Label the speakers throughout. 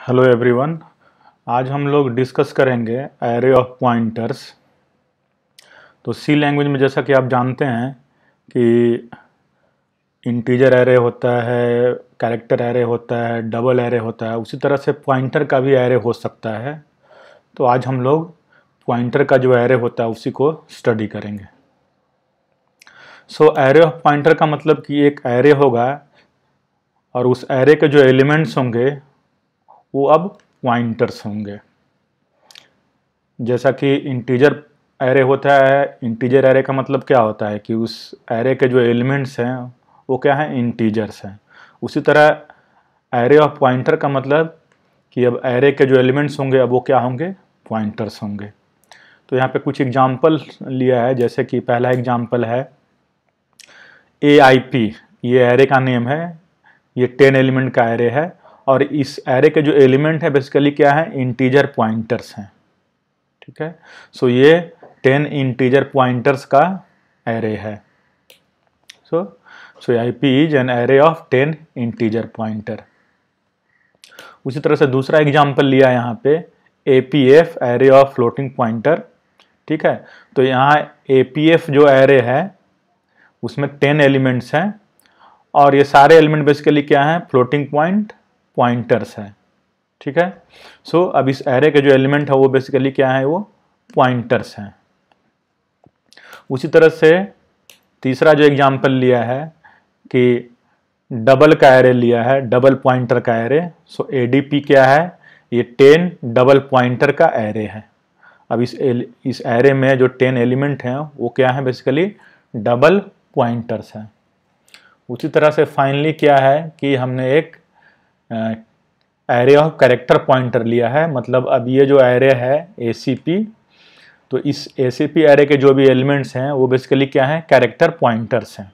Speaker 1: Hello everyone. आज हम लोग डिस्कस करेंगे एरे ऑफ पॉइंटर्स। तो सी लैंग्वेज में जैसा कि आप जानते हैं कि इंटीजर एरे होता है, कैरेक्टर एरे होता है, डबल एरे होता है, उसी तरह से पॉइंटर का भी एरे हो सकता है। तो आज हम लोग पॉइंटर का जो एरे होता है उसी को स्टडी करेंगे। सो एरे ऑफ पॉइंटर का मतलब कि एक एरे होगा और उस एरे के जो एलिमेंट्स होंगे वो अब पॉइंटर्स होंगे। जैसा कि इंटीजर एरे होता है, इंटीजर एरे का मतलब क्या होता है कि उस एरे के जो एलिमेंट्स हैं वो क्या है, इंटीजर्स हैं। उसी तरह एरे ऑफ पॉइंटर का मतलब कि अब एरे के जो एलिमेंट्स होंगे अब वो क्या होंगे, पॉइंटर्स होंगे। तो यहाँ पे कुछ एग्जाम्पल लिया है, जैसे कि पहला एग्जाम्पल है AIP। ये एरे का नेम है, ये 10 एलिमेंट का एरे है और इस एरे के जो एलिमेंट है बेसिकली क्या है, इंटीजर पॉइंटर्स हैं। ठीक है, सो ये 10 इंटीजर पॉइंटर्स का एरे है। सो IP is an array of 10 integer pointer. उसी तरह से दूसरा एग्जांपल लिया यहाँ पे APF array of floating pointer. ठीक है, तो यहाँ APF जो एरे है उसमें 10 एलिमेंट्स हैं और ये सारे एलिमेंट बेसिकली क्या है, फ्लोटिंग पॉइंट पॉइंटर्स है। ठीक है, सो अब इस एरे के जो एलिमेंट है वो बेसिकली क्या है, वो पॉइंटर्स हैं। उसी तरह से तीसरा जो एग्जांपल लिया है कि डबल का एरे लिया है, डबल पॉइंटर का एरे। सो ADP क्या है, ये 10 डबल पॉइंटर का एरे है। अब इस एरे में जो 10 एलिमेंट हैं वो क्या है, बेसिकली डबल पॉइंटर्स हैं। उसी तरह से फाइनली क्या है कि हमने एक एरे ऑफ कैरेक्टर पॉइंटर लिया है। मतलब अब ये जो एरे है ACP, तो इस ACP एरे के जो भी एलिमेंट्स हैं वो बेसिकली क्या है, कैरेक्टर पॉइंटर्स हैं।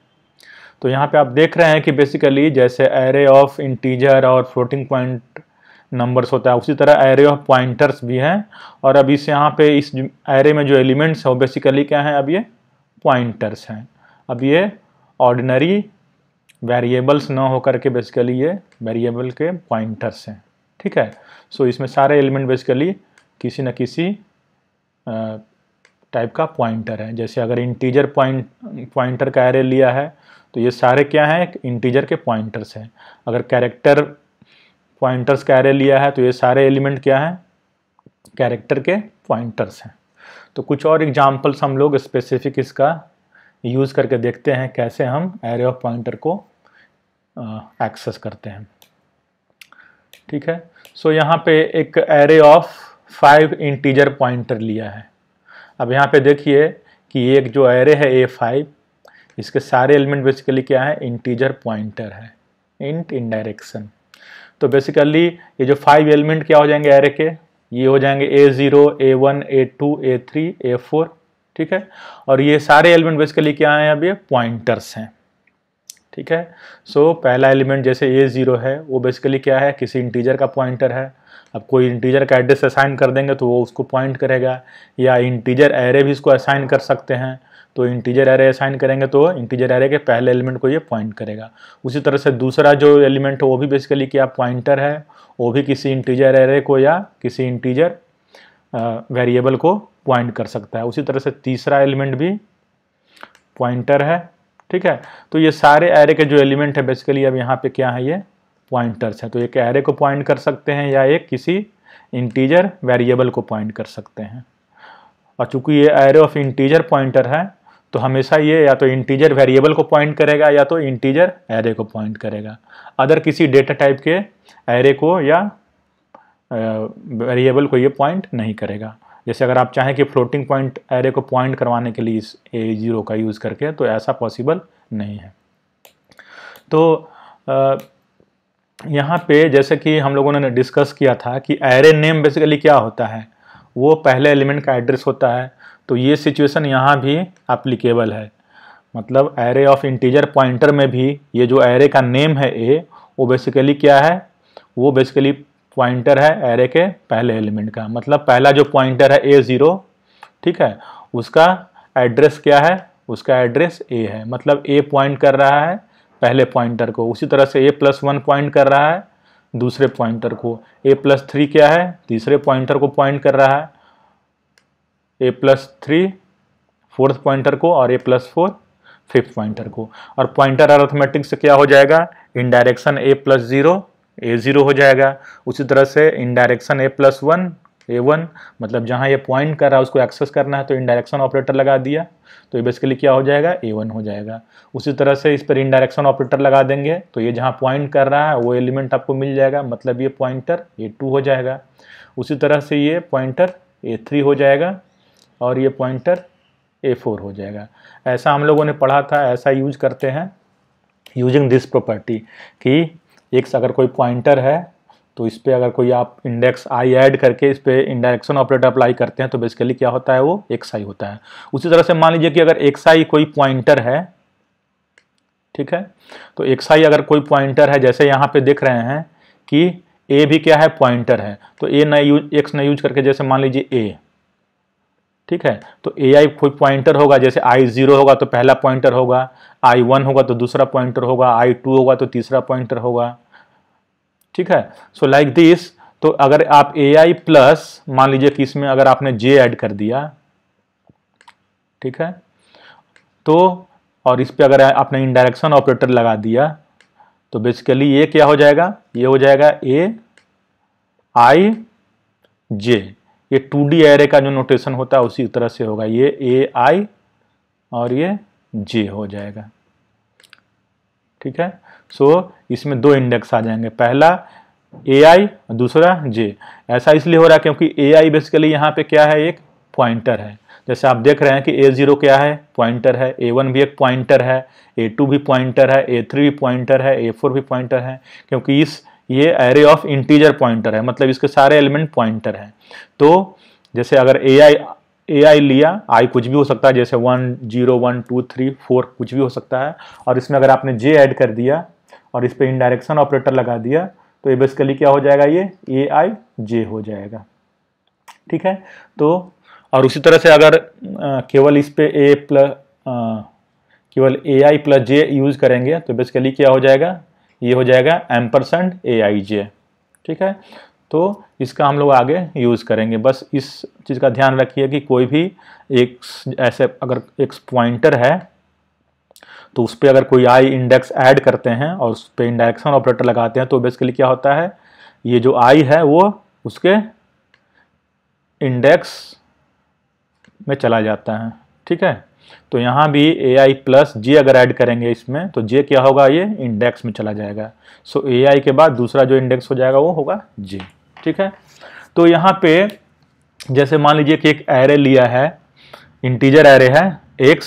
Speaker 1: तो यहाँ पे आप देख रहे हैं कि बेसिकली जैसे एरे ऑफ इंटीजर और फ्लोटिंग पॉइंट नंबर्स होता है उसी तरह एरे ऑफ पॉइंटर्स भी हैं। और अब इस यहाँ पे इस एरे में जो एलिमेंट्स है वो बेसिकली क्या है, अब ये पॉइंटर्स हैं। अब ये ऑर्डिनरी वेरिएबल्स ना होकर के बेसिकली ये वेरिएबल के पॉइंटर्स हैं। ठीक है, सो इसमें सारे एलिमेंट बेसिकली किसी न किसी टाइप का पॉइंटर है। जैसे अगर इंटीजर पॉइंटर का एरे लिया है तो ये सारे क्या हैं, इंटीजर के पॉइंटर्स हैं। अगर कैरेक्टर पॉइंटर्स का एरे लिया है तो ये सारे एलिमेंट क्या हैं, कैरेक्टर के पॉइंटर्स हैं। तो कुछ और एग्जांपल्स हम लोग स्पेसिफिक इसका यूज़ करके देखते हैं कैसे हम एरे ऑफ पॉइंटर को एक्सेस करते हैं। ठीक है, सो यहाँ पे एक एरे ऑफ 5 इंटीजर पॉइंटर लिया है। अब यहाँ पे देखिए कि एक जो एरे है A5, इसके सारे एलिमेंट बेसिकली क्या है, इंटीजर पॉइंटर है, इंट इन डायरेक्शन। तो बेसिकली ये जो 5 एलिमेंट क्या हो जाएंगे एरे के, ये हो जाएंगे A0, A1, A2, A3, A4। ठीक है, और ये सारे एलिमेंट बेसिकली क्या है, अब ये पॉइंटर्स हैं। ठीक है, सो पहला एलिमेंट जैसे A0 है वो बेसिकली क्या है, किसी इंटीजर का पॉइंटर है। अब कोई इंटीजर का एड्रेस असाइन कर देंगे तो वो उसको पॉइंट करेगा, या इंटीजर एरे भी इसको असाइन कर सकते हैं। तो इंटीजर एरे असाइन करेंगे तो इंटीजर एरे के पहले एलिमेंट को ये पॉइंट करेगा। उसी तरह से दूसरा जो एलिमेंट है वो भी बेसिकली क्या पॉइंटर है, वो भी किसी इंटीजर एरे को या किसी इंटीजर वेरिएबल को पॉइंट कर सकता है। उसी तरह से तीसरा एलिमेंट भी पॉइंटर है। ठीक है, तो ये सारे एरे के जो एलिमेंट है बेसिकली अब यहाँ पे क्या है, ये पॉइंटर्स हैं। तो एक एरे को पॉइंट कर सकते हैं या एक किसी इंटीजर वेरिएबल को पॉइंट कर सकते हैं। और चूंकि ये एरे ऑफ इंटीजर पॉइंटर है तो हमेशा ये या तो इंटीजर वेरिएबल को पॉइंट करेगा या तो इंटीजर एरे को पॉइंट करेगा। अदर किसी डेटा टाइप के एरे को या वेरिएबल को ये पॉइंट नहीं करेगा। जैसे अगर आप चाहें कि फ्लोटिंग पॉइंट एरे को पॉइंट करवाने के लिए इस A0 का यूज़ करके, तो ऐसा पॉसिबल नहीं है। तो यहाँ पे जैसे कि हम लोगों ने डिस्कस किया था कि एरे नेम बेसिकली क्या होता है, वो पहले एलिमेंट का एड्रेस होता है। तो ये सिचुएशन यहाँ भी एप्लीकेबल है। मतलब एरे ऑफ इंटीजर पॉइंटर में भी ये जो एरे का नेम है A, वो बेसिकली क्या है, वो बेसिकली पॉइंटर है एरे के पहले एलिमेंट का। मतलब पहला जो पॉइंटर है A0, ठीक है, उसका एड्रेस क्या है, उसका एड्रेस A है। मतलब A पॉइंट कर रहा है पहले पॉइंटर को। उसी तरह से A+1 पॉइंट कर रहा है दूसरे पॉइंटर को, a+3 क्या है, तीसरे पॉइंटर को पॉइंट कर रहा है, a+3 फोर्थ पॉइंटर को और a+4 फिफ्थ पॉइंटर को। और पॉइंटर अरिथमेटिक से क्या हो जाएगा, इन डायरेक्शन a+0 a0 हो जाएगा। उसी तरह से इन डायरेक्शन a+1 a1, मतलब जहां ये पॉइंट कर रहा है उसको एक्सेस करना है तो इन डायरेक्शन ऑपरेटर लगा दिया तो ये बेसिकली क्या हो जाएगा, a1 हो जाएगा। उसी तरह से इस पर इन डायरेक्शन ऑपरेटर लगा देंगे तो ये जहां पॉइंट कर रहा है वो एलिमेंट आपको मिल जाएगा, मतलब ये पॉइंटर a2 हो जाएगा। उसी तरह से ये पॉइंटर a3 हो जाएगा और ये पॉइंटर a4 हो जाएगा। ऐसा हम लोगों ने पढ़ा था, ऐसा यूज करते हैं यूजिंग दिस प्रॉपर्टी कि x अगर कोई पॉइंटर है तो इस पर अगर कोई आप इंडेक्स i ऐड करके इस पर इंडायरेक्शन ऑपरेटर अप्लाई करते हैं तो बेसिकली क्या होता है, वो xi होता है। उसी तरह से मान लीजिए कि अगर xi कोई पॉइंटर है, ठीक है, तो xi अगर कोई पॉइंटर है, जैसे यहाँ पे देख रहे हैं कि a भी क्या है, पॉइंटर है, तो a न यूज x न यूज करके जैसे मान लीजिए a, ठीक है, तो ai कोई पॉइंटर होगा, जैसे i0 होगा तो पहला पॉइंटर होगा, i1 होगा तो दूसरा पॉइंटर होगा, i2 होगा तो तीसरा पॉइंटर होगा, ठीक है। So like this. तो अगर आप ai प्लस मान लीजिए कि इसमें अगर आपने j ऐड कर दिया, ठीक है, तो और इस पे अगर आपने इनडायरेक्शन ऑपरेटर लगा दिया तो बेसिकली ये क्या हो जाएगा, ये हो जाएगा ai j। ये 2D एरे का जो नोटेशन होता है उसी तरह से होगा, ये ai और ये j हो जाएगा, ठीक है। सो इसमें दो इंडेक्स आ जाएंगे, पहला ai दूसरा j। ऐसा इसलिए हो रहा है क्योंकि ai बेसिकली यहाँ पे क्या है, एक पॉइंटर है। जैसे आप देख रहे हैं कि a0 क्या है, पॉइंटर है, a1 भी एक पॉइंटर है, a2 भी पॉइंटर है, a3 भी पॉइंटर है, a4 भी पॉइंटर है, क्योंकि ये एरे ऑफ इंटीजर पॉइंटर है, मतलब इसके सारे एलिमेंट पॉइंटर हैं। तो जैसे अगर ai लिया, i कुछ भी हो सकता है, जैसे 1 0 1 2 3 4 कुछ भी हो सकता है, और इसमें अगर आपने j ऐड कर दिया और इस पे इनडायरेक्शन ऑपरेटर लगा दिया तो ये बेसिकली क्या हो जाएगा, ये ai j हो जाएगा, ठीक है। तो और उसी तरह से अगर केवल इस पे केवल ai प्लस j यूज करेंगे तो बेसिकली क्या हो जाएगा, ये हो जाएगा %aij, ठीक है। तो इसका हम लोग आगे यूज़ करेंगे। बस इस चीज़ का ध्यान रखिए कि कोई भी एक ऐसे अगर एक पॉइंटर है तो उस पर अगर कोई i इंडेक्स ऐड करते हैं और उस पर इंडायरेक्शन ऑपरेटर लगाते हैं तो बेसिकली क्या होता है, ये जो i है वो उसके इंडेक्स में चला जाता है, ठीक है। तो यहाँ भी ai प्लस j अगर ऐड करेंगे इसमें तो j क्या होगा, ये इंडेक्स में चला जाएगा। सो ai के बाद दूसरा जो इंडेक्स हो जाएगा वो होगा j, ठीक है। तो यहाँ पे जैसे मान लीजिए कि एक एरे लिया है, इंटीजर एरे है x,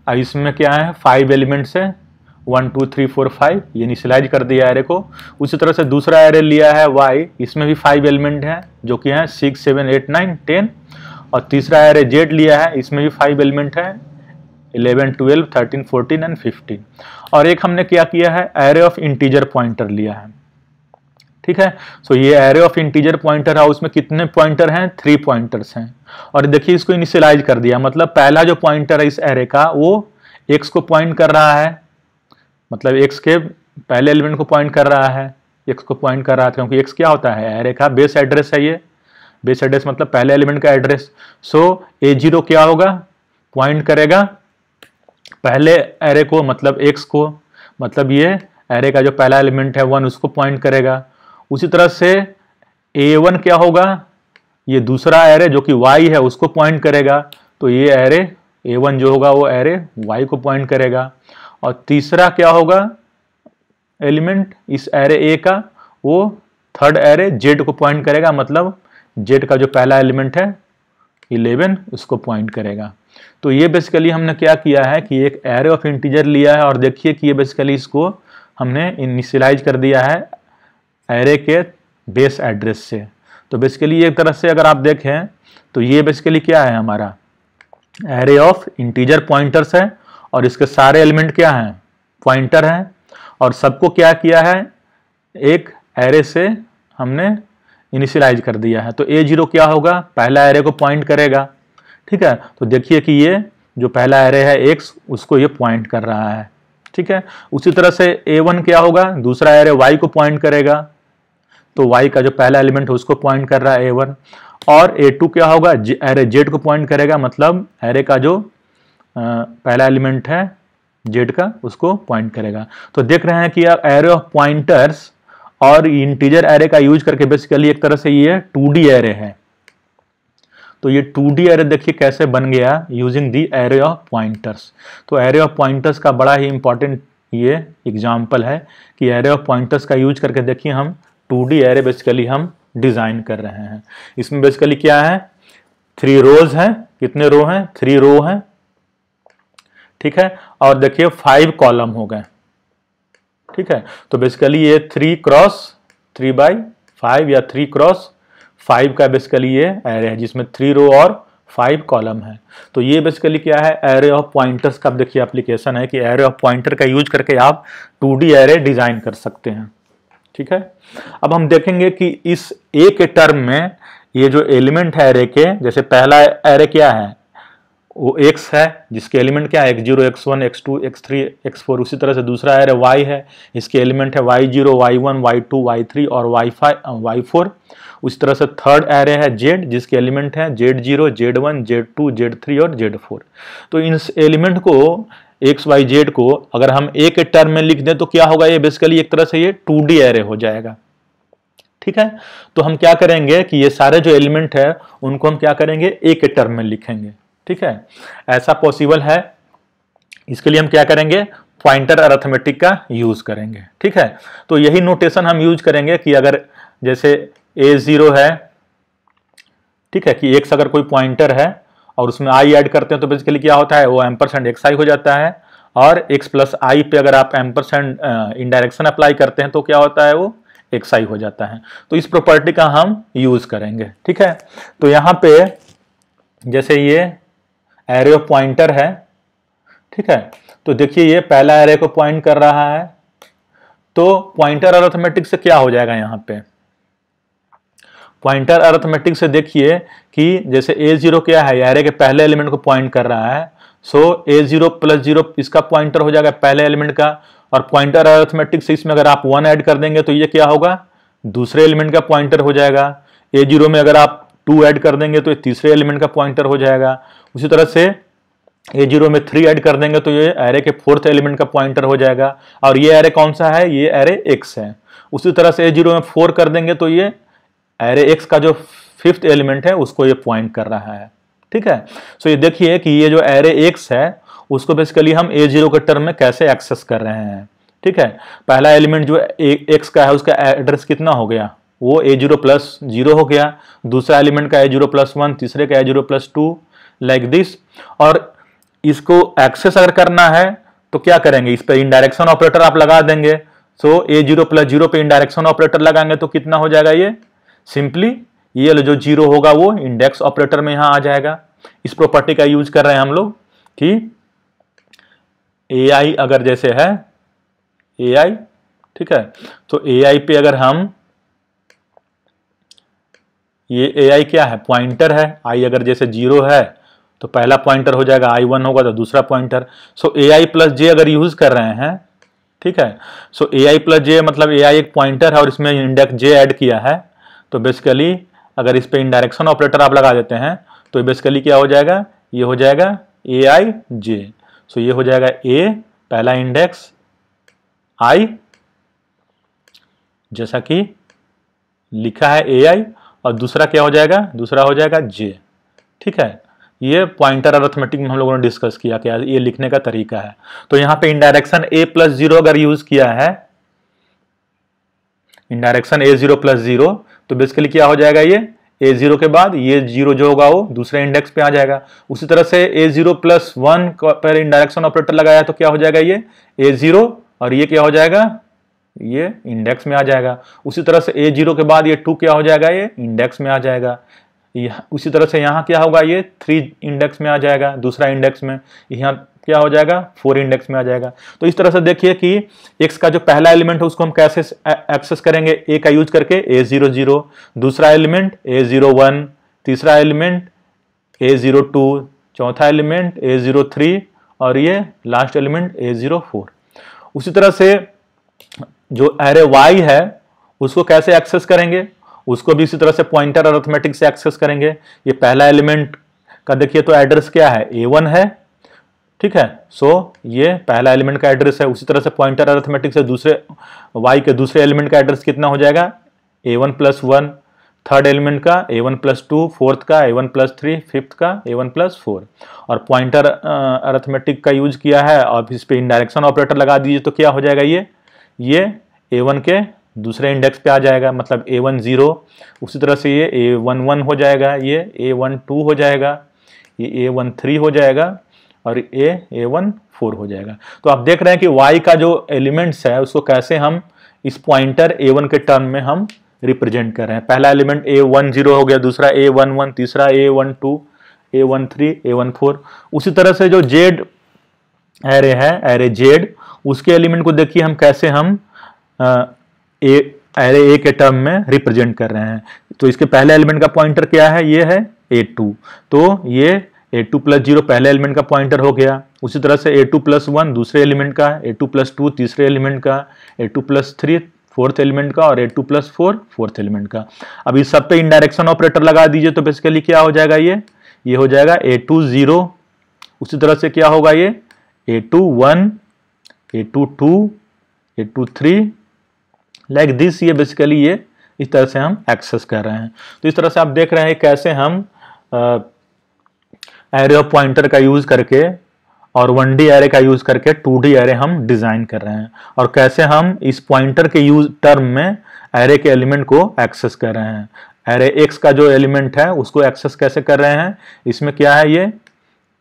Speaker 1: अब इसमें क्या है 5 एलिमेंट्स है 1 2 3 4 5, ये इनिशियलाइज कर दिया एरे को। उसी तरह से दूसरा एरे लिया है y, इसमें भी 5 एलिमेंट हैं जो कि हैं 6 7 8 9 10, और तीसरा एरे z लिया है, इसमें भी 5 एलिमेंट हैं 11 12 13 14 एंड 15। और एक हमने क्या किया है, एरे ऑफ इंटीजर पॉइंटर लिया है, ठीक है। सो ये एरे ऑफ इंटीजर पॉइंटर है, उसमें कितने पॉइंटर हैं, 3 पॉइंटर्स हैं। और देखिए इसको इनिशियलाइज कर दिया, मतलब पहला जो पॉइंटर है इस एरे का वो x को पॉइंट कर रहा है, मतलब x के पहले एलिमेंट को पॉइंट कर रहा है, x को पॉइंट कर रहा है क्योंकि x क्या होता है, एरे का बेस एड्रेस है, ये बेस एड्रेस मतलब पहले एलिमेंट का एड्रेस। सो a0 क्या होगा, पॉइंट करेगा पहले एरे को, मतलब x को, मतलब ये एरे का जो पहला एलिमेंट है 1 उसको पॉइंट करेगा। उसी तरह से a1 क्या होगा, ये दूसरा एरे जो कि y है उसको पॉइंट करेगा, तो ये एरे a1 जो होगा वो एरे y को पॉइंट करेगा। और तीसरा क्या होगा एलिमेंट इस एरे a का, वो थर्ड एरे z को पॉइंट करेगा, मतलब z का जो पहला एलिमेंट है 11 उसको पॉइंट करेगा। तो ये बेसिकली हमने क्या किया है कि एक एरे ऑफ इंटीजर लिया है और देखिए कि ये बेसिकली इसको हमने इनिशियलाइज कर दिया है एरे के बेस एड्रेस से। तो बेसिकली एक तरह से अगर आप देखें तो ये बेसिकली क्या है, हमारा एरे ऑफ इंटीजर पॉइंटर्स है और इसके सारे एलिमेंट क्या हैं, पॉइंटर हैं, और सबको क्या किया है, एक एरे से हमने इनिशियलाइज कर दिया है। तो a0 क्या होगा, पहला एरे को पॉइंट करेगा, ठीक है। तो देखिए कि ये जो पहला एरे है x उसको ये पॉइंट कर रहा है, ठीक है। उसी तरह से a1 क्या होगा, दूसरा एरे y को पॉइंट करेगा, तो y का जो पहला एलिमेंट है उसको पॉइंट कर रहा है A1, और A2 क्या होगा, एरे Z को पॉइंट करेगा, मतलब एरे का जो पहला एलिमेंट है Z का उसको पॉइंट करेगा। तो देख रहे हैं कि एरे ऑफ पॉइंटर्स और इंटीजर एरे का यूज करके बेसिकली एक तरह से ये 2D एरे है। तो ये 2D एरे देखिए कैसे बन गया using the array of pointers. तो एरे ऑफ पॉइंटर्स का बड़ा ही इंपॉर्टेंट ये एग्जाम्पल है कि एरे ऑफ पॉइंटर्स का यूज करके देखिए हम 2D एरे बेसिकली हम डिजाइन कर रहे हैं। इसमें बेसिकली क्या है, 3 रोज हैं, कितने रो हैं, 3 रो हैं, ठीक है, और देखिए 5 कॉलम हो गए, ठीक है। तो बेसिकली ये 3 क्रॉस 3/5 या 3 क्रॉस 5 का बेसिकली ये एरे है जिसमें 3 रो और 5 कॉलम है। तो ये बेसिकली क्या है, एरे ऑफ पॉइंटर्स का देखिए एप्लीकेशन है कि एरे ऑफ पॉइंटर का यूज करके आप 2D एरे डिजाइन कर सकते हैं, ठीक है। अब हम देखेंगे कि इस ए के टर्म में ये जो एलिमेंट है एरे के, जैसे पहला एरे क्या है, वो x है जिसके एलिमेंट क्या है x0 x1 x2 x3 x4। उसी तरह से दूसरा एरे y है, इसके एलिमेंट है y0 y1 y2 y3 और y4। उसी तरह से थर्ड एरे है z जिसके एलिमेंट है z0 z1 z2 z3 और z4। तो इन एलिमेंट को x y z को अगर हम a के टर्म में लिख दें तो क्या होगा, ये बेसिकली एक तरह से ये 2D एरे हो जाएगा, ठीक है। तो हम क्या करेंगे कि ये सारे जो एलिमेंट है उनको हम क्या करेंगे, a के टर्म में लिखेंगे, ठीक है। ऐसा पॉसिबल है, इसके लिए हम क्या करेंगे, पॉइंटर अरिथमेटिक का यूज करेंगे, ठीक है। तो यही नोटेशन हम यूज करेंगे कि अगर जैसे A0 है, ठीक है, कि x अगर कोई पॉइंटर है और उसमें i ऐड करते हैं तो बेसिकली क्या होता है, वो %xi हो जाता है, और x प्लस i पे अगर आप % इनडायरेक्शन अप्लाई करते हैं तो क्या होता है, वो xi हो जाता है। तो इस प्रॉपर्टी का हम यूज करेंगे, ठीक है। तो यहाँ पे जैसे ये एरे ऑफ पॉइंटर है, ठीक है, तो देखिए ये पहला एरे को पॉइंट कर रहा है, तो पॉइंटर अरिथमेटिक से क्या हो जाएगा, यहाँ पे पॉइंटर अरिथमेटिक से देखिए कि जैसे A0 क्या है, एरे के पहले एलिमेंट को पॉइंट कर रहा है, सो A0 + 0 इसका पॉइंटर हो जाएगा पहले एलिमेंट का, और पॉइंटर अरिथमेटिक से इसमें अगर आप 1 ऐड कर देंगे तो ये क्या होगा, दूसरे एलिमेंट का पॉइंटर हो जाएगा। A0 में अगर आप 2 ऐड कर देंगे तो ये तीसरे एलिमेंट का पॉइंटर हो जाएगा। उसी तरह से A0 में 3 ऐड कर देंगे तो ये एरे के 4th एलिमेंट का पॉइंटर हो जाएगा, और ये एरे कौन सा है, ये एरे x है। उसी तरह से A0 में 4 कर देंगे तो ये एरे x का जो 5th एलिमेंट है उसको ये पॉइंट कर रहा है, ठीक है। सो ये देखिए कि ये जो एरे x है उसको बेसिकली हम A0 के टर्म में कैसे एक्सेस कर रहे हैं, ठीक है। पहला एलिमेंट जो x का है उसका एड्रेस कितना हो गया, वो A0 + 0 हो गया, दूसरा एलिमेंट का A0 + 1, तीसरे का A0 + 2, लाइक दिस। और इसको एक्सेस अगर करना है तो क्या करेंगे, इस पर इनडायरेक्शन ऑपरेटर आप लगा देंगे। सो A0 + 0 पे इनडायरेक्शन ऑपरेटर लगाएंगे तो कितना हो जाएगा, ये सिंपली ये जो 0 होगा वो इंडेक्स ऑपरेटर में यहां आ जाएगा। इस प्रॉपर्टी का यूज कर रहे हैं हम लोग कि AI अगर जैसे है AI, ठीक है, तो AI पे अगर हम, ये AI क्या है, पॉइंटर है, I अगर जैसे 0 है तो पहला पॉइंटर हो जाएगा, I1 होगा तो दूसरा पॉइंटर। सो AI + j अगर यूज कर रहे हैं, ठीक है, सो AI + j मतलब AI एक पॉइंटर है और इसमें इंडेक्स j ऐड किया है, तो बेसिकली अगर इस पे इनडायरेक्शन ऑपरेटर आप लगा देते हैं तो बेसिकली क्या हो जाएगा, ये हो जाएगा AI_j। सो ये हो जाएगा A पहला इंडेक्स I जैसा कि लिखा है AI, और दूसरा क्या हो जाएगा, दूसरा हो जाएगा J, ठीक है। ये पॉइंटर अरिथमेटिक में हम लोगों ने डिस्कस किया क्या ये लिखने का तरीका है। तो यहाँ पे इंडायरेक्शन A + 0 अगर यूज किया है, इंडायरेक्शन A0 + 0, तो बेसिकली क्या हो जाएगा, ये A0 के बाद ये 0 जो होगा वो दूसरे इंडेक्स पे आ जाएगा। उसी तरह से A0 + 1 पर इंडायरेक्शन ऑपरेटर लगाया तो क्या हो जाएगा, ये A0, और ये क्या हो जाएगा, ये इंडेक्स में आ जाएगा। उसी तरह से A0 के बाद ये 2 क्या हो जाएगा, ये इंडेक्स में आ जाएगा। उसी तरह से यहाँ क्या होगा, ये 3 इंडेक्स में आ जाएगा, दूसरा इंडेक्स में, यहाँ क्या हो जाएगा, 4 इंडेक्स में आ जाएगा। तो इस तरह से देखिए कि x का जो पहला एलिमेंट है उसको हम कैसे एक्सेस करेंगे, a का यूज करके A0 0, दूसरा एलिमेंट A0 1, तीसरा एलिमेंट A0 2, चौथा एलिमेंट A0 3, और ये लास्ट एलिमेंट A0 4। उसी तरह से जो एरे y है उसको कैसे एक्सेस करेंगे, उसको भी इसी तरह से पॉइंटर अरिथमेटिक से एक्सेस करेंगे। ये पहला एलिमेंट का देखिए तो एड्रेस क्या है, A1 है, ठीक है। सो ये पहला एलिमेंट का एड्रेस है। उसी तरह से पॉइंटर अरिथमेटिक से दूसरे y के दूसरे एलिमेंट का एड्रेस कितना हो जाएगा, A1+1, थर्ड एलिमेंट का A1+2, फोर्थ का A1+3, फिफ्थ का A1+4। और पॉइंटर अरिथमेटिक का यूज किया है और इस पे इनडायरेक्शन ऑपरेटर लगा दीजिए तो क्या हो जाएगा, ये A1 के दूसरे इंडेक्स पे आ जाएगा, मतलब A1 0। उसी तरह से ये A1 1 हो जाएगा, ये A1 2 हो जाएगा, ये A1 3 हो जाएगा और A1 4 हो जाएगा। तो आप देख रहे हैं कि y का जो एलिमेंट्स है उसको कैसे हम इस पॉइंटर A1 के टर्म में हम रिप्रेजेंट कर रहे हैं। पहला एलिमेंट A1 0 हो गया, दूसरा A1 1, तीसरा A1 2, A1 3, A1 4। उसी तरह से जो Z एरे है, एरे Z, उसके एलिमेंट को देखिए हम कैसे हम एरे A के टर्म में रिप्रेजेंट कर रहे हैं। तो इसके पहले एलिमेंट का पॉइंटर क्या है, ये है A2, तो ये A2+0 पहले एलिमेंट का पॉइंटर हो गया। उसी तरह से A2+1 दूसरे एलिमेंट का, A2+2 तीसरे एलिमेंट का, A2+3 फोर्थ एलिमेंट का और A2+4 फोर्थ एलिमेंट का। अब इस सब पे इनडायरेक्शन ऑपरेटर लगा दीजिए तो बेसिकली क्या हो जाएगा, ये हो जाएगा A2 0। उसी तरह से क्या होगा, ये A2 1, A2 2, A2 3, like this. ये बेसिकली ये इस तरह से हम एक्सेस कर रहे हैं। तो इस तरह से आप देख रहे हैं कैसे हम एरे ऑफ पॉइंटर का यूज करके और 1D एरे का यूज करके 2D एरे हम डिजाइन कर रहे हैं, और कैसे हम इस पॉइंटर के यूज टर्म में एरे के एलिमेंट को एक्सेस कर रहे हैं। एरे X का जो एलिमेंट है उसको एक्सेस कैसे कर रहे हैं, इसमें क्या है, ये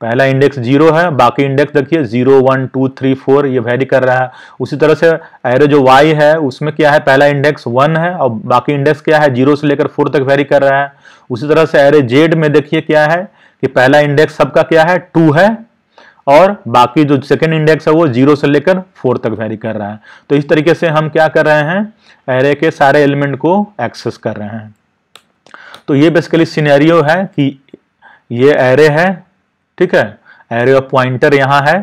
Speaker 1: पहला इंडेक्स 0 है, बाकी इंडेक्स देखिए 0 1 2 3 4 ये वेरी कर रहा है। उसी तरह से एरे जो Y है उसमें क्या है, पहला इंडेक्स 1 है और बाकी इंडेक्स क्या है, 0 से लेकर 4 तक वेरी कर रहा है। उसी तरह से एरे Z में देखिए क्या है कि पहला इंडेक्स सबका क्या है, 2 है और बाकी जो सेकेंड इंडेक्स है वो 0 से लेकर 4 तक वेरी कर रहा है। तो इस तरीके से हम क्या कर रहे हैं, एरे के सारे एलिमेंट को एक्सेस कर रहे हैं। तो ये बेसिकली सिनेरियो है कि ये एरे है, ठीक है, एरे ऑफ पॉइंटर यहाँ है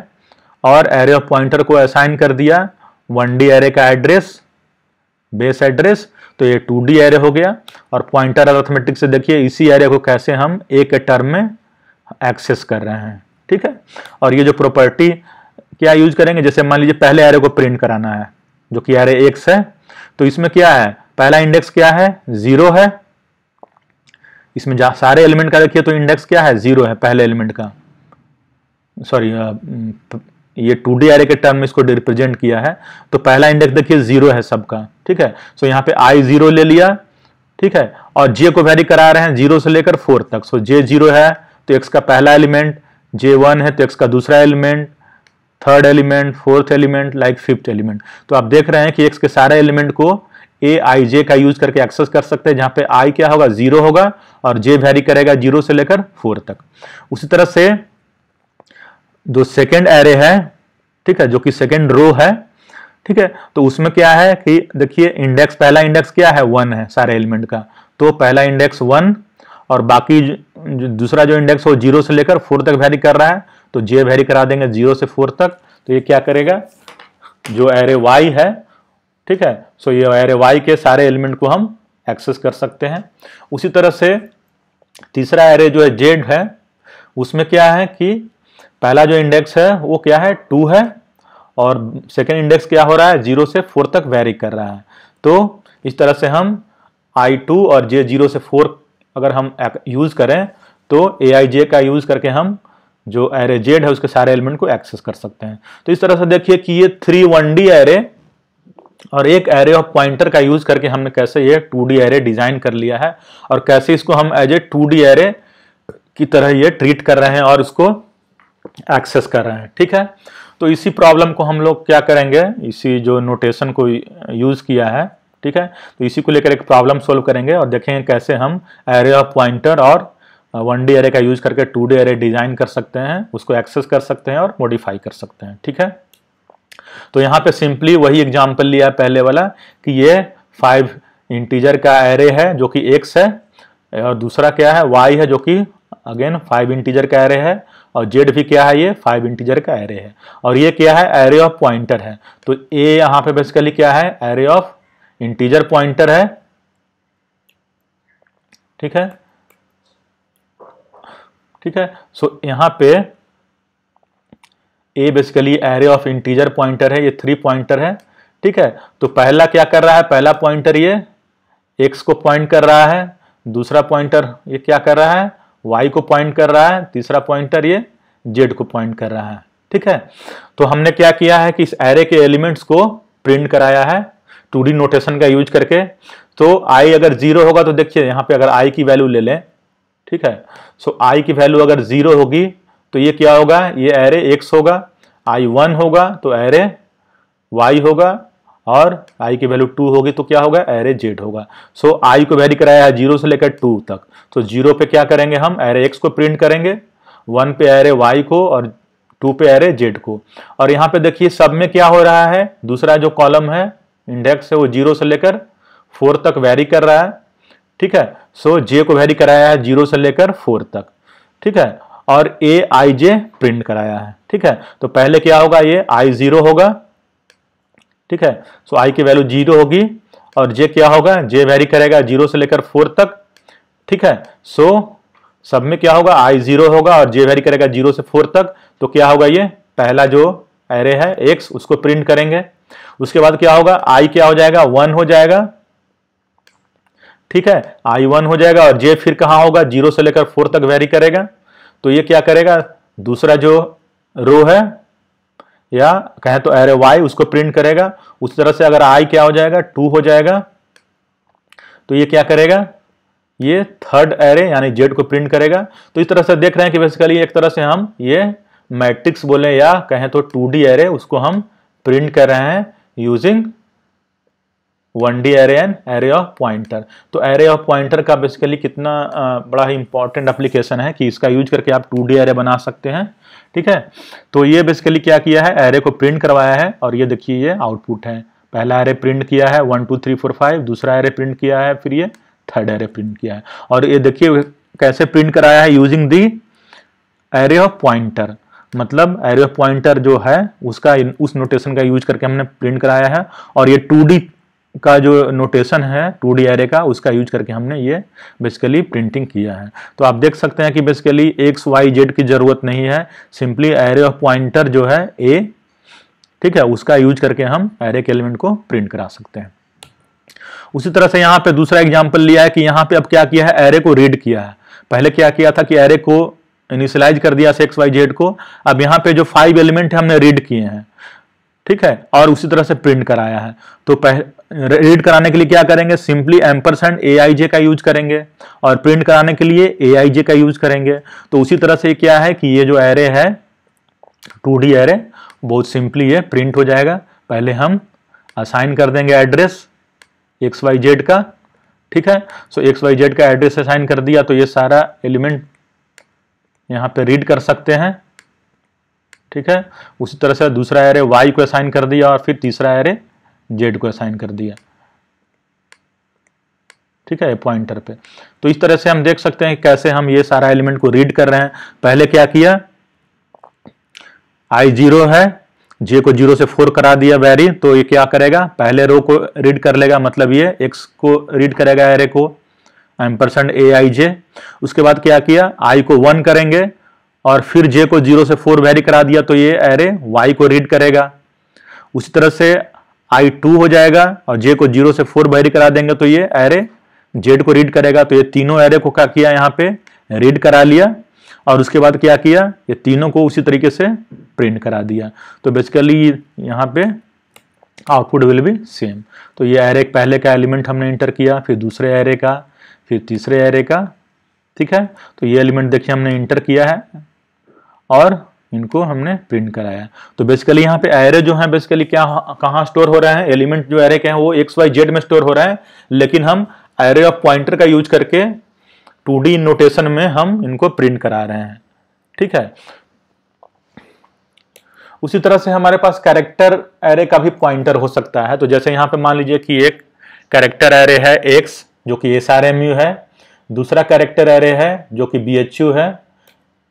Speaker 1: और एरे ऑफ पॉइंटर को असाइन कर दिया 1D एरे का एड्रेस, बेस एड्रेस, तो ये 2D एरे हो गया। और पॉइंटर अरिथमेटिक से देखिए इसी एरे को कैसे हम A के टर्म में एक्सेस कर रहे हैं, ठीक है। और ये जो प्रॉपर्टी क्या यूज करेंगे, जैसे मान लीजिए पहले एरे को प्रिंट कराना है जो कि एरे X है, तो इसमें क्या है, पहला इंडेक्स क्या है, 0 है। इसमें सारे एलिमेंट का देखिए तो इंडेक्स क्या है, 0 है पहले एलिमेंट का, सॉरी ये 2D एरे के टर्म में इसको रिप्रेजेंट किया है। तो पहला इंडेक्स देखिए 0 है सबका, ठीक है। सो यहाँ पे I 0 ले लिया, ठीक है, और J को वेरी करा रहे हैं 0 से लेकर 4 तक। सो J 0 है तो X का पहला एलिमेंट, J 1 है तो X का दूसरा element, third element, fourth element, like fifth element. तो आप देख रहे हैं कि X के सारे एलिमेंट को AIJ का यूज करके एक्सेस कर सकते हैं, जहां पे I क्या होगा, 0 होगा और J वेरी करेगा 0 से लेकर 4 तक। उसी तरह से जो सेकेंड एरे है, ठीक है, जो कि सेकेंड रो है, ठीक है, तो उसमें क्या है कि देखिए इंडेक्स, पहला इंडेक्स क्या है, 1 है सारे एलिमेंट का, तो पहला इंडेक्स 1 और बाकी दूसरा जो इंडेक्स हो 0 से लेकर 4 तक वेरी कर रहा है, तो J वेरी करा देंगे 0 से 4 तक। तो ये क्या करेगा, जो एरे Y है, ठीक है, सो ये एरे Y के सारे एलिमेंट को हम एक्सेस कर सकते हैं। उसी तरह से तीसरा एरे जो है Z है, उसमें क्या है कि पहला जो इंडेक्स है वो क्या है, 2 है और सेकेंड इंडेक्स क्या हो रहा है, 0 से 4 तक वेरी कर रहा है। तो इस तरह से हम I2 और J 0 से 4 अगर हम यूज करें तो AIJ का यूज करके हम जो एरे Z है उसके सारे एलिमेंट को एक्सेस कर सकते हैं। तो इस तरह से देखिए कि ये 3 1D एरे और एक एरे ऑफ पॉइंटर का यूज करके हमने कैसे ये 2D एरे डिजाइन कर लिया है और कैसे इसको हम एज ए 2D एरे की तरह ये ट्रीट कर रहे हैं और इसको एक्सेस कर रहे हैं, ठीक है। तो इसी प्रॉब्लम को हम लोग क्या करेंगे, इसी जो नोटेशन को यूज किया है, ठीक है, तो इसी को लेकर एक प्रॉब्लम सोल्व करेंगे और देखेंगे कैसे हम एरे ऑफ पॉइंटर और 1D एरे का यूज करके 2D एरे डिजाइन कर सकते हैं, उसको एक्सेस कर सकते हैं और मॉडिफाई कर सकते हैं, ठीक है। तो यहाँ पे सिंपली वही एग्जांपल लिया पहले वाला कि ये 5 इंटीजर का एरे है जो कि X है और दूसरा क्या है, Y है जो कि अगेन 5 इंटीजर का एरे है और Z भी क्या है, ये 5 इंटीजर का एरे है और ये क्या है, एरे ऑफ पॉइंटर है। तो A यहाँ पे बेसिकली क्या है, एरे ऑफ इंटीजर पॉइंटर है, ठीक है, ठीक है। सो यहाँ पे a basically array of integer pointer है, ये 3 पॉइंटर है, ठीक है। तो पहला क्या कर रहा है, पहला पॉइंटर ये x को पॉइंट कर रहा है, दूसरा पॉइंटर ये क्या कर रहा है, y को पॉइंट कर रहा है, तीसरा पॉइंटर ये z को पॉइंट कर रहा है, ठीक है। तो हमने क्या किया है कि इस एरे के एलिमेंट्स को प्रिंट कराया है 2D नोटेशन का यूज करके। तो i अगर 0 होगा तो देखिए यहाँ पे अगर i की वैल्यू ले लें, ठीक है। सो i की वैल्यू अगर 0 होगी तो ये क्या होगा, ये एरे x होगा, i 1 होगा तो एरे y होगा, और i की वैल्यू 2 होगी तो क्या होगा, एरे z होगा। सो i को वेरी कराया है 0 से लेकर 2 तक, तो 0 पे क्या करेंगे, हम एरे x को प्रिंट करेंगे, 1 पे एरे y को और 2 पे एरे z को। और यहाँ पे देखिए सब में क्या हो रहा है, दूसरा जो कॉलम है इंडेक्स है वो 0 से लेकर 4 तक वेरी कर रहा है, ठीक है। सो j को वेरी कराया है 0 से लेकर 4 तक, ठीक है, और a i j प्रिंट कराया है, ठीक है। तो पहले क्या होगा, ये i 0 होगा, ठीक है। सो i की वैल्यू 0 होगी और j क्या होगा, j वेरी करेगा 0 से लेकर 4 तक, ठीक है। सो सब में क्या होगा, i 0 होगा और j वेरी करेगा 0 से 4 तक, तो क्या होगा, ये पहला जो एरे है x उसको प्रिंट करेंगे। उसके बाद क्या होगा, i क्या हो जाएगा, 1 हो जाएगा, ठीक है, i 1 हो जाएगा और j फिर कहाँ होगा, 0 से लेकर 4 तक वेरी करेगा। तो ये क्या करेगा, दूसरा जो रो है या कहें तो एरे y उसको प्रिंट करेगा। उस तरह से अगर i क्या हो जाएगा, 2 हो जाएगा, तो ये क्या करेगा, ये थर्ड एरे यानी z को प्रिंट करेगा। तो इस तरह से देख रहे हैं कि बेसिकली एक तरह से हम ये मैट्रिक्स बोले या कहें तो 2D एरे उसको हम प्रिंट कर रहे हैं using 1D array and array of pointer. तो एरे ऑफ पॉइंटर का बेसिकली कितना बड़ा ही इंपॉर्टेंट एप्लीकेशन है कि इसका यूज करके आप 2D एरे बना सकते हैं, ठीक है। तो ये बेसिकली क्या किया है, एरे को प्रिंट करवाया है और ये देखिए ये आउटपुट है। पहला एरे प्रिंट किया है 1 2 3 4 5, दूसरा एरे प्रिंट किया है, फिर ये थर्ड एरे प्रिंट किया है। और ये देखिए कैसे प्रिंट कराया है, using the array of pointer, मतलब एरे ऑफ पॉइंटर जो है उसका उस नोटेशन का यूज करके हमने प्रिंट कराया है। और ये 2D का जो नोटेशन है 2D एरे का उसका यूज करके हमने ये बेसिकली प्रिंटिंग किया है। तो आप देख सकते हैं कि बेसिकली एक्स वाई जेड की जरूरत नहीं है, सिंपली एरे ऑफ पॉइंटर जो है ए, ठीक है, उसका यूज करके हम एरे के एलिमेंट को प्रिंट करा सकते हैं। उसी तरह से यहाँ पे दूसरा एग्जाम्पल लिया है कि यहाँ पे अब क्या किया है, एरे को रीड किया है। पहले क्या किया था कि एरे को इनिशियलाइज कर दिया एक्स वाई जेड को, अब यहाँ पे जो 5 एलिमेंट है हमने रीड किए हैं, ठीक है, और उसी तरह से प्रिंट कराया है। तो रीड कराने के लिए क्या करेंगे, सिंपली एम्परसेंड aij का यूज करेंगे और प्रिंट कराने के लिए aij का यूज करेंगे। तो उसी तरह से क्या है कि ये जो एरे है 2D एरे बहुत सिंपली ये प्रिंट हो जाएगा। पहले हम असाइन कर देंगे एड्रेस xyz का, ठीक है। सो xyz का एड्रेस असाइन कर दिया तो ये सारा एलिमेंट यहाँ पे रीड कर सकते हैं, ठीक है। उसी तरह से दूसरा एरे y को असाइन कर दिया और फिर तीसरा एरे z को असाइन कर दिया, ठीक है, पॉइंटर पे। तो इस तरह से हम देख सकते हैं कैसे हम ये सारा एलिमेंट को रीड कर रहे हैं। पहले क्या किया, i 0 है, j को 0 से 4 करा दिया वेरी, तो ये क्या करेगा, पहले रो को रीड कर लेगा, मतलब ये x को रीड करेगा एरे को एम्परसेंड aij। उसके बाद क्या किया, i को 1 करेंगे और फिर j को 0 से 4 वेरी करा दिया तो ये एरे y को रीड करेगा। उसी तरह से i 2 हो जाएगा और j को 0 से 4 वेरी करा देंगे तो ये एरे z को रीड करेगा। तो ये तीनों एरे को क्या किया, यहाँ पे रीड करा लिया और उसके बाद क्या किया, ये तीनों को उसी तरीके से प्रिंट करा दिया। तो बेसिकली यहाँ पे आउटपुट विल बी सेम। तो ये एरे पहले का एलिमेंट हमने इंटर किया, फिर दूसरे एरे का, फिर तीसरे एरे का, ठीक है। तो ये एलिमेंट देखिए हमने इंटर किया है और इनको हमने प्रिंट कराया। तो बेसिकली यहाँ पे एरे जो है बेसिकली क्या कहाँ स्टोर हो रहे हैं, एलिमेंट जो एरे के हैं वो एक्स वाई जेड में स्टोर हो रहा है, लेकिन हम एरे ऑफ पॉइंटर का यूज करके 2D नोटेशन में हम इनको प्रिंट करा रहे हैं, ठीक है। उसी तरह से हमारे पास कैरेक्टर एरे का भी पॉइंटर हो सकता है। तो जैसे यहाँ पे मान लीजिए कि एक कैरेक्टर एरे है x जो कि SRMU है, दूसरा कैरेक्टर एरे है जो कि BHU है,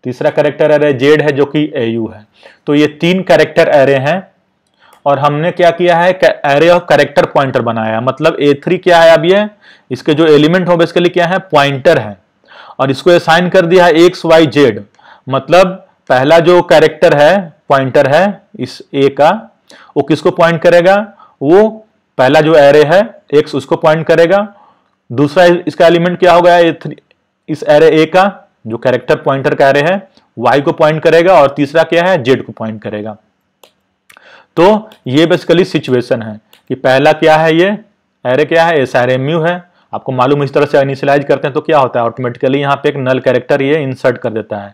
Speaker 1: तीसरा कैरेक्टर एरे Z है जो कि AU है। तो ये 3 कैरेक्टर एरे हैं और हमने क्या किया है, एरे ऑफ कैरेक्टर पॉइंटर बनाया। मतलब A3 क्या है, अब ये इसके जो एलिमेंट हो बेसिकली क्या है, पॉइंटर है, और इसको असाइन कर दिया है XYZ। मतलब पहला जो कैरेक्टर है, पॉइंटर है इस A का, वो किसको पॉइंट करेगा, वो पहला जो एरे है X उसको पॉइंट करेगा। दूसरा इसका एलिमेंट क्या होगा, A3 इस एरे A का जो कैरेक्टर पॉइंटर का एरे है Y को पॉइंट करेगा, और तीसरा क्या है, Z को पॉइंट करेगा। तो ये बेसिकली सिचुएशन है कि पहला क्या है, ये एरे क्या है, SRMU है। आपको मालूम इस तरह से इनिशियलाइज करते हैं तो क्या होता है, ऑटोमेटिकली यहाँ पे एक नल कैरेक्टर ये इंसर्ट कर देता है।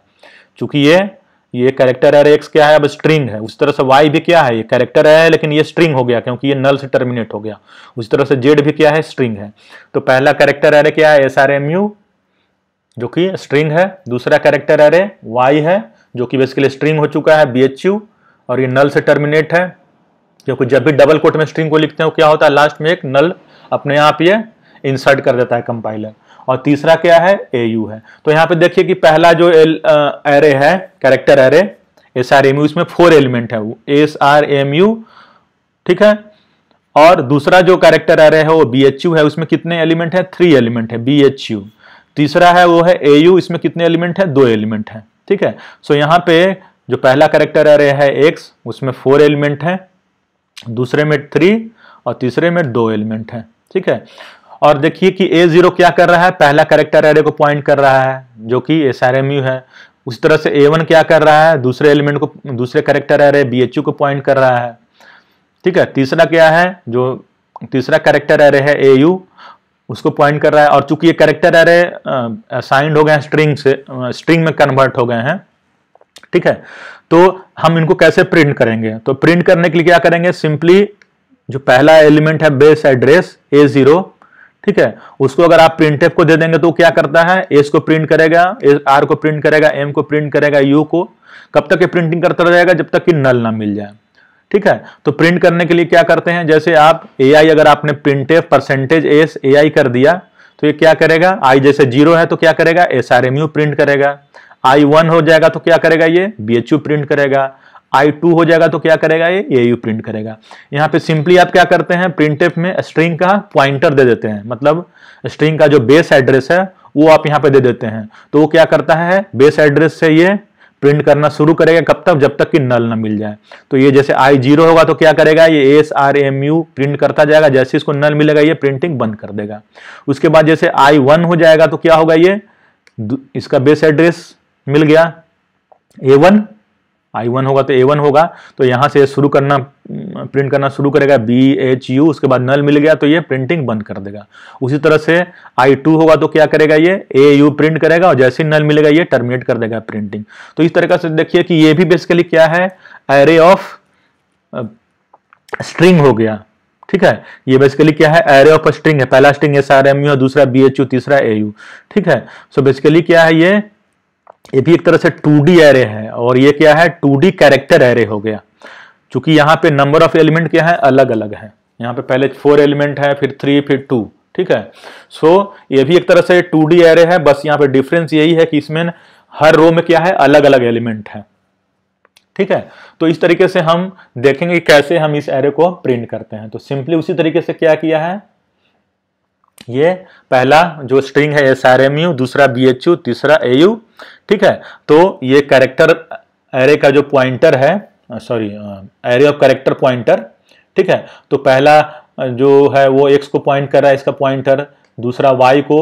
Speaker 1: चूंकि ये कैरेक्टर एरे X क्या है, अब स्ट्रिंग है, उस तरह से Y भी क्या है, ये कैरेक्टर है लेकिन ये स्ट्रिंग हो गया क्योंकि ये नल से टर्मिनेट हो गया। उस तरह से Z भी क्या है, स्ट्रिंग है। तो पहला कैरेक्टर एरे क्या है, SRMU जो कि स्ट्रिंग है। दूसरा कैरेक्टर एरे Y है जो कि बेसिकली स्ट्रिंग हो चुका है, BHU, और ये नल से टर्मिनेट है क्योंकि जब भी डबल कोट में स्ट्रिंग को लिखते हैं क्या होता है, लास्ट में एक नल अपने आप ये इंसर्ट कर देता है कंपाइलर। और तीसरा क्या है, AU है। तो यहाँ पे देखिए कि पहला जो एरे है, कैरेक्टर एरे SRMU, इसमें 4 एलिमेंट है, SRMU, ठीक है। और दूसरा जो कैरेक्टर एरे है वो BHU है, उसमें कितने एलिमेंट है, 3 एलिमेंट है, BHU। तीसरा है वो है AU, इसमें कितने एलिमेंट है, 2 एलिमेंट है, ठीक है। सो यहाँ पे जो पहला कैरेक्टर एरे है X, उसमें 4 एलिमेंट है, दूसरे में 3 और तीसरे में 2 एलिमेंट है, ठीक है। और देखिए कि A0 क्या कर रहा है, पहला कैरेक्टर एरे को पॉइंट कर रहा है जो कि SRMU है। उस तरह से A1 क्या कर रहा है, दूसरे एलिमेंट को, दूसरे कैरेक्टर एरे BHU को पॉइंट कर रहा है, ठीक है। तीसरा क्या है, जो तीसरा कैरेक्टर एरे है AU, उसको पॉइंट कर रहा है। और चूंकि ये कैरेक्टर एरे असाइंड हो गए हैं स्ट्रिंग से, स्ट्रिंग में कन्वर्ट हो गए हैं, ठीक है। तो हम इनको कैसे प्रिंट करेंगे, तो प्रिंट करने के लिए क्या करेंगे, सिंपली जो पहला एलिमेंट है बेस एड्रेस A0, ठीक है, उसको अगर आप प्रिंटफ को दे देंगे तो क्या करता है, S को प्रिंट करेगा, R को प्रिंट करेगा, M को प्रिंट करेगा, U को। कब तक ये प्रिंटिंग करता रहेगा, जब तक कि नल ना मिल जाए, ठीक है। तो प्रिंट करने के लिए क्या करते हैं, जैसे आप AI अगर आपने प्रिंटफ %S AI कर दिया तो ये क्या करेगा, I जैसे 0 है तो क्या करेगा, SRMU प्रिंट करेगा। I 1 हो जाएगा तो क्या करेगा, ये BHU प्रिंट करेगा। I 2 हो जाएगा तो क्या करेगा, ये AU प्रिंट करेगा। यहाँ पे सिंपली आप क्या करते हैं, प्रिंटफ में स्ट्रिंग का पॉइंटर दे देते हैं, मतलब स्ट्रिंग का जो बेस एड्रेस है वो आप यहाँ पे दे देते हैं। तो वो क्या करता है, बेस एड्रेस से ये प्रिंट करना शुरू करेगा, कब तक, जब तक कि नल ना मिल जाए। तो ये जैसे I 0 होगा तो क्या करेगा, ये SRMU प्रिंट करता जाएगा, जैसे इसको नल मिलेगा ये प्रिंटिंग बंद कर देगा। उसके बाद जैसे I 1 हो जाएगा तो क्या होगा, ये इसका बेस एड्रेस मिल गया A1, I1 होगा तो A1 होगा, तो यहां से शुरू करना, प्रिंट करना शुरू करेगा BHU, उसके बाद नल मिल गया तो ये प्रिंटिंग बंद कर देगा। उसी तरह से I2 होगा तो क्या करेगा, ये AU प्रिंट करेगा, और जैसे नल मिलेगा ये टर्मिनेट कर देगा प्रिंटिंग। तो इस तरीके से देखिए कि ये भी बेसिकली क्या है, एरे ऑफ स्ट्रिंग हो गया, ठीक है। ये बेसिकली क्या है, एरे ऑफ स्ट्रिंग है, पहला स्ट्रिंग SRMU, दूसरा BHU, तीसरा AU, ठीक है। सो बेसिकली क्या है, ये भी एक तरह से 2D एरे है, और ये क्या है, 2D कैरेक्टर एरे हो गया। चूंकि यहाँ पे नंबर ऑफ एलिमेंट क्या है, अलग अलग है। यहाँ पे पहले 4 एलिमेंट है, फिर 3, फिर 2, ठीक है। सो ये भी एक तरह से 2D एरे है, बस यहाँ पे डिफरेंस यही है कि इसमें हर रो में क्या है, अलग अलग एलिमेंट है, ठीक है। तो इस तरीके से हम देखेंगे कैसे हम इस एरे को प्रिंट करते हैं। तो सिंपली उसी तरीके से क्या किया है, ये पहला जो स्ट्रिंग है SRMU, दूसरा BHU, तीसरा AU, ठीक है। तो ये कैरेक्टर एरे का जो पॉइंटर है, sorry array of character pointer, ठीक है। तो पहला जो है वो X को पॉइंट कर रहा है, इसका पॉइंटर, दूसरा Y को,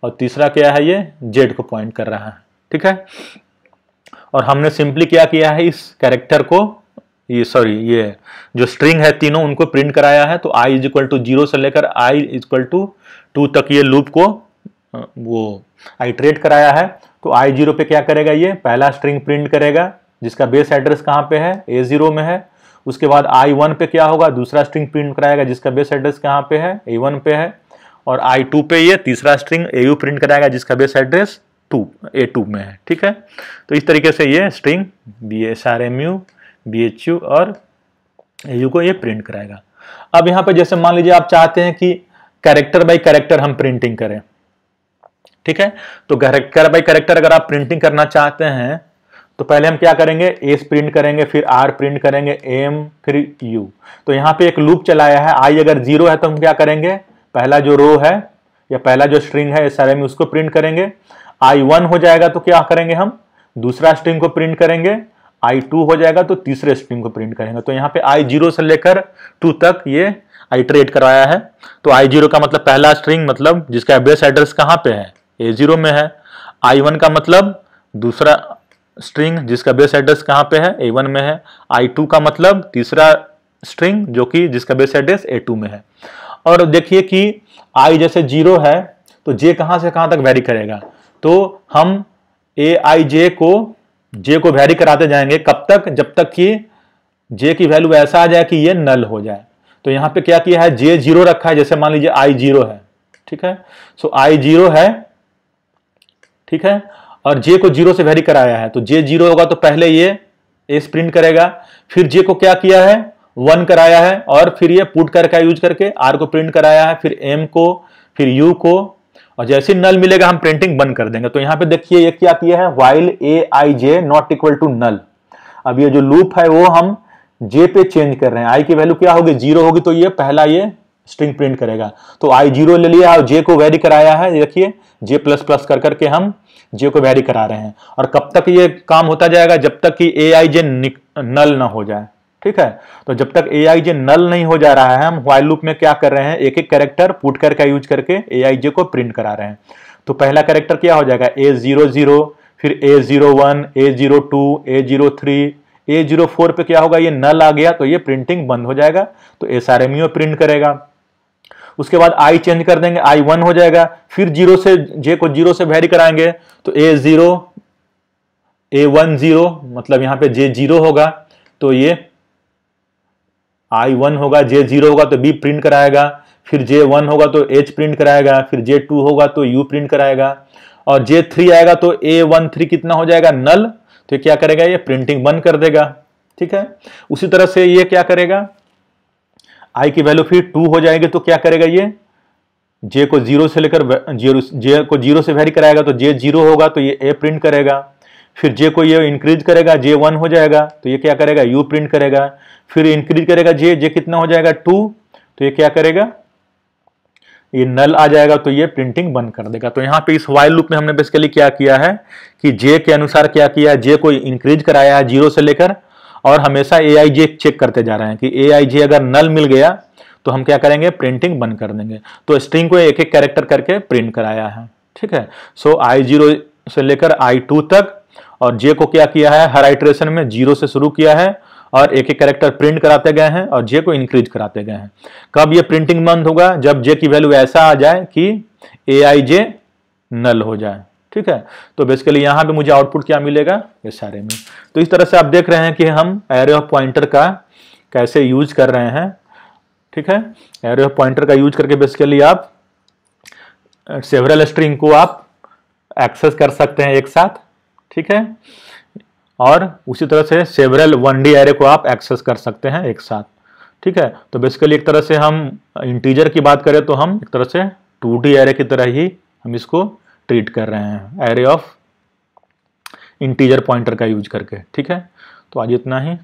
Speaker 1: और तीसरा क्या है, ये Z को पॉइंट कर रहा है, ठीक है। और हमने सिंपली क्या किया है, इस कैरेक्टर को, ये जो स्ट्रिंग है तीनों उनको प्रिंट कराया है। तो I = 0 से लेकर I = 2 तक ये लूप को वो आइटरेट कराया है। तो I0 पे क्या करेगा, ये पहला स्ट्रिंग प्रिंट करेगा जिसका बेस एड्रेस कहाँ पे है, A0 में है। उसके बाद I1 पे क्या होगा, दूसरा स्ट्रिंग प्रिंट कराएगा जिसका बेस एड्रेस कहाँ पे है, A1 पे है। और I2 पे ये तीसरा स्ट्रिंग AU प्रिंट कराएगा जिसका बेस एड्रेस A2 में है, ठीक है। तो इस तरीके से ये स्ट्रिंग SRMU, BHU और AU को ये प्रिंट कराएगा। अब यहाँ पे जैसे मान लीजिए आप चाहते हैं कि कैरेक्टर बाय कैरेक्टर हम प्रिंटिंग करें, ठीक है। तो कैरेक्टर बाय कैरेक्टर अगर आप प्रिंटिंग करना चाहते हैं तो पहले हम क्या करेंगे, एस प्रिंट करेंगे, फिर आर प्रिंट करेंगे, एम, फिर यू। तो यहाँ पे एक लूप चलाया है, आई अगर 0 है तो हम क्या करेंगे, पहला जो रो है या पहला जो स्ट्रिंग है सारे में उसको प्रिंट करेंगे। आई 1 हो जाएगा तो क्या करेंगे, हम दूसरा स्ट्रिंग को प्रिंट करेंगे। आई 2 हो जाएगा तो तीसरे स्ट्रिंग को प्रिंट करेंगे। तो यहाँ पे आई 0 से लेकर 2 तक ये आइटरेट करवाया है। तो आई 0 का मतलब पहला स्ट्रिंग, मतलब जिसका बेस एड्रेस कहाँ पे है, A0 में है। आई 1 का मतलब दूसरा स्ट्रिंग जिसका बेस एड्रेस कहाँ पे है, A1 में है। आई 2 का मतलब तीसरा स्ट्रिंग जो कि जिसका बेस एड्रेस A2 में है। और देखिए कि i जैसे 0 है तो j कहाँ से कहाँ तक वेरी करेगा, तो हम aij को j को वेरी कराते जाएंगे। कब तक, जब तक कि j की वैल्यू ऐसा आ जाए कि ये नल हो जाए। तो यहाँ पे क्या किया है, j 0 रखा है, जैसे मान लीजिए i 0 है, ठीक है। सो i 0 है, ठीक है, और j को 0 से वेरी कराया है। तो j 0 होगा तो पहले ये s प्रिंट करेगा, फिर j को क्या किया है, 1 कराया है, और फिर ये पुट करके यूज करके r को प्रिंट कराया है, फिर m को, फिर u को, और जैसे नल मिलेगा हम प्रिंटिंग बंद कर देंगे। तो यहाँ पे देखिए ये क्या किया है, while aij not equal to null. अब ये जो लूप है वो हम j पे चेंज कर रहे हैं। i की वैल्यू क्या होगी, 0 होगी, तो ये पहला ये स्ट्रिंग प्रिंट करेगा। तो i 0 ले लिया और j को वेरी कराया है, देखिए j प्लस प्लस कर करके हम j को वेरी करा रहे हैं। और कब तक ये काम होता जाएगा, जब तक कि aij नल ना हो जाए, ठीक है। तो जब तक aij नल नहीं हो जा रहा है, हम व्हाइल लूप में क्या कर रहे हैं, एक एक कैरेक्टर पुट करके यूज करके aij को प्रिंट करा रहे हैं। तो पहला कैरेक्टर क्या हो जाएगा, A00, फिर A01, A02, A03, A04 पे क्या होगा, ये नल आ गया तो ये प्रिंटिंग बंद हो जाएगा। तो SRMEO प्रिंट करेगा। उसके बाद i चेंज कर देंगे, I1 हो जाएगा, फिर 0 से j को 0 से वेरी कराएंगे। तो A0, A10 मतलब यहाँ पे j 0 होगा तो ये I1 होगा, J0 होगा तो B प्रिंट कराएगा, फिर J1 होगा तो H प्रिंट कराएगा, फिर J2 होगा तो U प्रिंट कराएगा, और J3 आएगा तो A13 कितना हो जाएगा, नल। तो क्या करेगा, ये प्रिंटिंग बंद कर देगा, ठीक है। उसी तरह से ये क्या करेगा, I की वैल्यू फिर 2 हो जाएगी तो क्या करेगा, ये J को 0 से लेकर J को 0 से वेरी कराएगा तो J0 होगा तो ये A प्रिंट करेगा, फिर J को ये इंक्रीज करेगा, J1 हो जाएगा तो ये क्या करेगा, U प्रिंट करेगा, फिर इंक्रीज करेगा J कितना हो जाएगा, 2, तो ये क्या करेगा, ये नल आ जाएगा तो ये प्रिंटिंग बंद कर देगा। तो यहाँ पे इस व्हाइल लूप में हमने बेसिकली क्या किया है कि J के अनुसार क्या किया है, J को इंक्रीज कराया है 0 से लेकर, और हमेशा aij चेक करते जा रहे हैं कि aij अगर नल मिल गया तो हम क्या करेंगे, प्रिंटिंग बंद कर देंगे। तो स्ट्रिंग को एक एक कैरेक्टर करके प्रिंट कराया है, ठीक है। सो I0 से लेकर I2 तक, और J को क्या किया है, हर आइटरेशन में 0 से शुरू किया है और एक एक कैरेक्टर प्रिंट कराते गए हैं और J को इंक्रीज कराते गए हैं। कब ये प्रिंटिंग बंद होगा, जब J की वैल्यू ऐसा आ जाए कि aij नल हो जाए, ठीक है। तो बेसिकली यहाँ पे मुझे आउटपुट क्या मिलेगा, ये सारे में। तो इस तरह से आप देख रहे हैं कि हम एरे ऑफ पॉइंटर का कैसे यूज कर रहे हैं, ठीक है। एरे ऑफ पॉइंटर का यूज करके बेसिकली आप सेवरल स्ट्रिंग को आप एक्सेस कर सकते हैं एक साथ, ठीक है। और उसी तरह से सेवरल 1D एरे को आप एक्सेस कर सकते हैं एक साथ, ठीक है। तो बेसिकली एक तरह से हम इंटीजर की बात करें तो हम एक तरह से 2D एरे की तरह ही हम इसको ट्रीट कर रहे हैं, एरे ऑफ इंटीजर पॉइंटर का यूज करके, ठीक है। तो आज इतना ही।